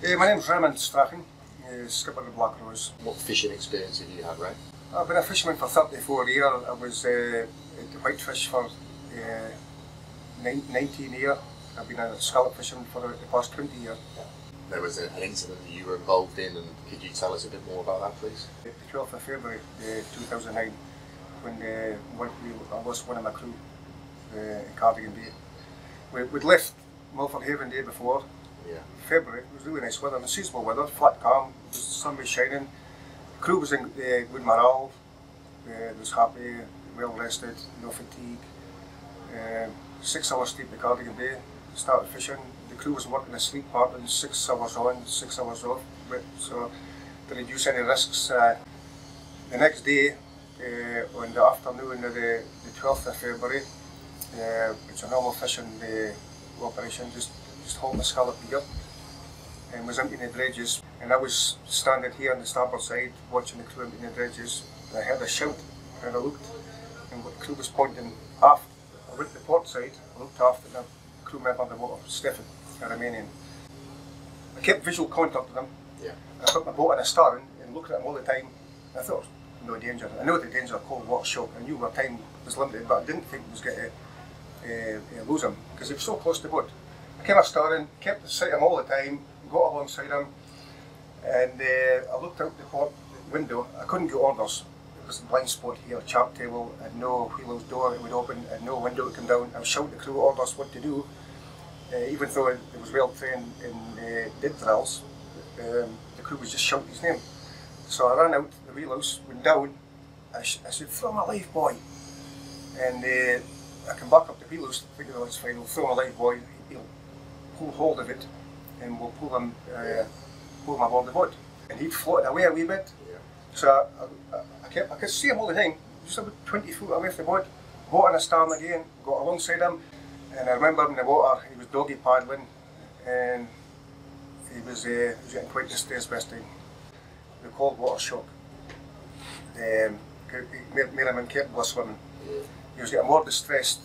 My name's Raymond Strachan, skipper of the Black Rose. What fishing experience have you had, Ray? I've been a fisherman for 34 years. I was at the whitefish for 19 years. I've been a scallop fisherman for the past 20 years. There was an incident that you were involved in, and could you tell us a bit more about that, please? The 12th of February 2009, when I lost one of my crew in Cardigan Bay. We'd left Milford Haven the day before. Yeah. February, it was really nice weather, unseasonable weather, flat calm, the sun was shining. The crew was in good morale, was happy, well rested, no fatigue. 6 hours sleep at Cardigan Bay, started fishing. The crew was working a sleep pattern, 6 hours on, 6 hours off, so to reduce any risks. The next day, on the afternoon of the 12th of February, it's a normal fishing operation, just holding the scallop here, and was emptying the dredges, and I was standing here on the starboard side watching the crew emptying the dredges, and I heard a shout, and I looked, and the crew was pointing aft. I went to the port side, I looked aft, and the crew member on the water, Stefan, a Romanian. I kept visual contact with him. Yeah. I put my boat in a stern and looked at him all the time. I thought, no danger. I know the danger of cold water shock. I knew our time was limited, but I didn't think I was going to lose him, because he was so close to the boat. I came astern, kept sight of him all the time, got alongside him, and I looked out the port window. I couldn't get orders. It was a blind spot here, chart table, and no wheelhouse door that would open, and no window to come down. I was shouting the crew orders what to do, even though it was well trained in did drills. The crew was just shouting his name. So I ran out the wheelhouse, went down. I said, "Throw my life buoy," and I came back up the wheelhouse, thinking, "Oh, it's fine. We'll throw my life buoy. He'll pull hold of it, and we'll pull him aboard the boat." And he'd floated away a wee bit. Yeah. So I could see him all the time, just about 20 foot away from the boat. Got in a stern again, got alongside him, and I remember him in the water. He was doggy paddling, and he was getting quite distressed by this time. The cold water shock made him incapable of swimming. Yeah. He was getting more distressed,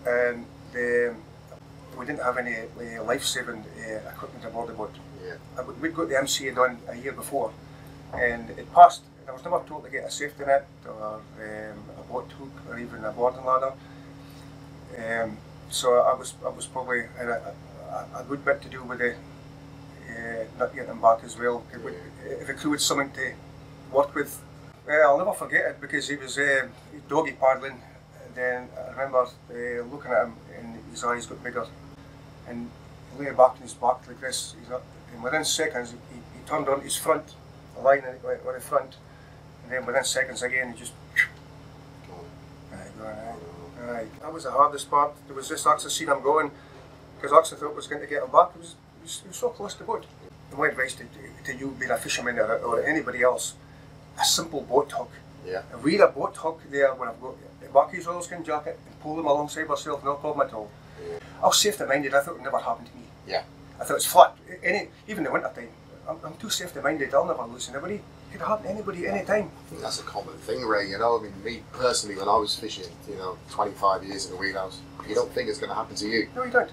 and we didn't have any life-saving equipment aboard the boat. Yeah. We'd got the MCA done a year before, and it passed. And I was never told to get a safety net or a boat hook or even a boarding ladder. So I was probably a good bit to do with the not getting him back as well. If the crew had something to work with, I'll never forget it, because he was doggy paddling. And then I remember looking at him, and his eyes got bigger, and he lay back on his back like this. And within seconds, he turned on his front, lying on the front, and then within seconds again, he just. Aye. That was the hardest part. There was this actually seen him going, because I actually thought I was going to get him back. He was so close to the boat. My advice to you, being a fisherman or anybody else, a simple boat hook. Yeah. Read a boat hook there when I've got the back of his oilskin jacket and pull them alongside myself, no problem at all. Yeah. I was safety-minded. I thought it would never happen to me. Yeah. I thought it's flat. Even in the winter time, I'm too safety-minded. I'll never lose anybody. It could happen to anybody any time. I think that's a common thing, Ray. You know, I mean, me personally, when I was fishing, 25 years in the wheelhouse, you don't think it's going to happen to you. No, you don't.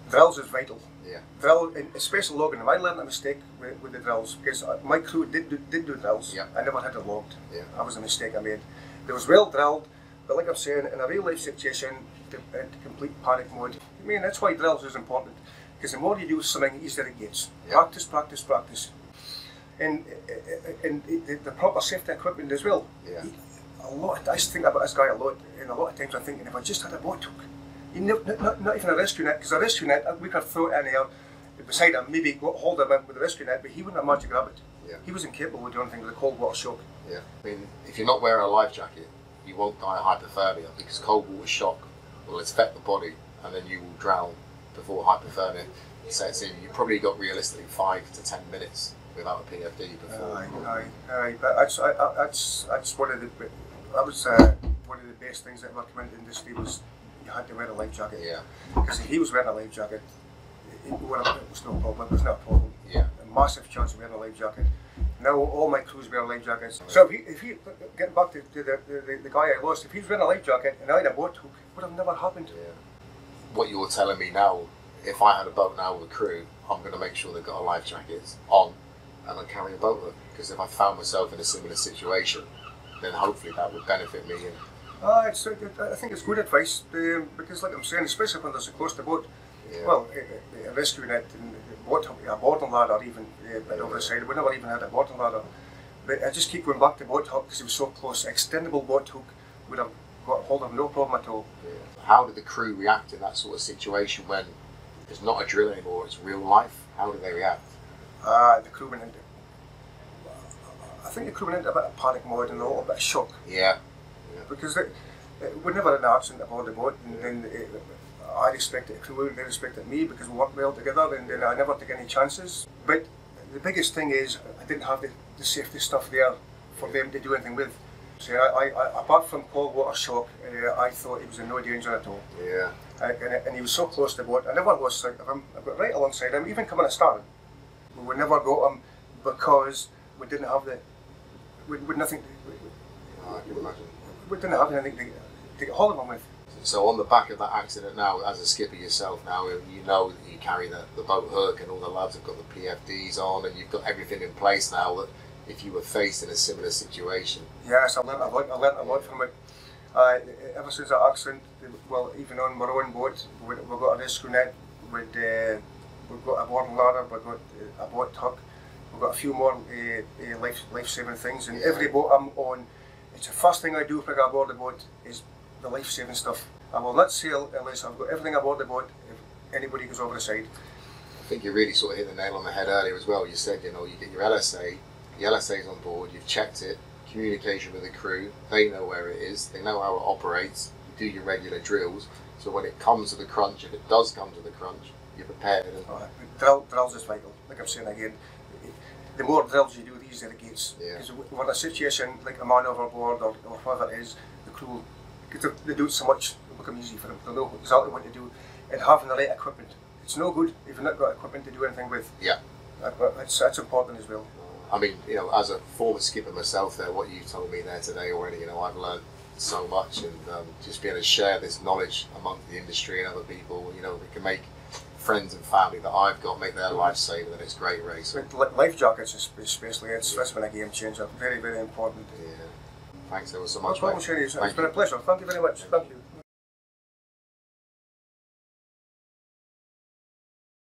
Drills is vital. Yeah. Drill, especially logging. I learned a mistake with the drills, because my crew did do drills. Yeah. I never had it logged. Yeah. That was a mistake I made. It was well drilled, but like I'm saying, in a real life situation, to complete panic mode. I mean, that's why drills is important, because the more you do something, the easier it gets. Yeah. Practice, practice, practice. And the proper safety equipment as well. Yeah. I think about this guy a lot, and a lot of times I'm thinking, if I just had a boat hook, not even a rescue net, because a rescue net, we could throw it in there beside him, maybe hold him with a rescue net, but he wouldn't have managed to grab it. Yeah. He was incapable of doing anything with a cold water shock. Yeah. I mean, if you're not wearing a life jacket, you won't die of hypothermia, because cold water shock will affect the body, and then you will drown before hypothermia sets in. You've probably got realistically 5 to 10 minutes without a PFD before. Aye. But that's one of the best things that ever came into the industry was you had to wear a life jacket. Yeah. Because if he was wearing a life jacket, it was no problem. It was not a problem. Yeah. A massive chance of wearing a life jacket. Now all my crews wear life jackets. So if he getting back to the guy I lost, if he was wearing a life jacket and I had a boat hook, it would have never happened. Yeah. What you're telling me now if I had a boat now with a crew, I'm going to make sure they've got a life jacket on and I carry a boat hook, because if I found myself in a similar situation, then hopefully that would benefit me. And I think it's good advice, because like I'm saying, especially when there's a close to boat, well, a rescue net and a boarding ladder even, over the side, we never even had a boarding ladder. But I just keep going back to boat hook because it was so close. Extendable boat hook would have got hold of no problem at all. How did the crew react in that sort of situation when it's not a drill anymore, it's real life? How did they react? The crew went into, I think the crew went into a bit of panic mode and a little bit of shock. Yeah. Because we never had an accident aboard the boat, and then I respected the crew, they respected me because we worked well together, and then I never took any chances. But the biggest thing is I didn't have the safety stuff there for them to do anything with. So I apart from cold water shock, I thought he was in no danger at all. Yeah. And he was so close to the boat. I never lost sight of him. I got right alongside him, even coming at starting. We never got him because we didn't have nothing. I can imagine. We didn't have anything to get hold of him with. So on the back of that accident now, as a skipper yourself now, you know that you carry the boat hook and all the lads have got the PFDs on and you've got everything in place now that if you were faced in a similar situation. Yes, I learnt a lot from it. Ever since that accident, well, even on my own boat, we've got a rescue net, we've got a boarding ladder, we've got a boat hook, we've got a few more life-saving things, and every boat I'm on, it's the first thing I do when I get aboard the boat is the life-saving stuff. I will not sail unless I've got everything aboard the boat if anybody goes over the side. I think you really sort of hit the nail on the head earlier as well. You said, you know, you get your LSA, the LSA's on board, you've checked it, communication with the crew, they know where it is, they know how it operates, you do your regular drills, so when it comes to the crunch, if it does come to the crunch, you're prepared. Drills is vital, like I'm saying again. The more drills you do, the easier it gets. Because when a situation like a man overboard or whatever it is, the crew, because they do it so much, it'll become easy for them. They'll know exactly what to do. And having the right equipment. It's no good if you've not got equipment to do anything with. Yeah. That's important as well. I mean, you know, as a former skipper myself there, what you told me there today already, you know, I've learned so much, and just being able to share this knowledge among the industry and other people, you know, we can make friends and family that I've got make their life saver, then it's great, Ray. So, life jackets especially, that's been a game changer, very, very important. Yeah. Thanks ever so much, No problem, Shane. It's been a pleasure. Thank you very much. Thank you.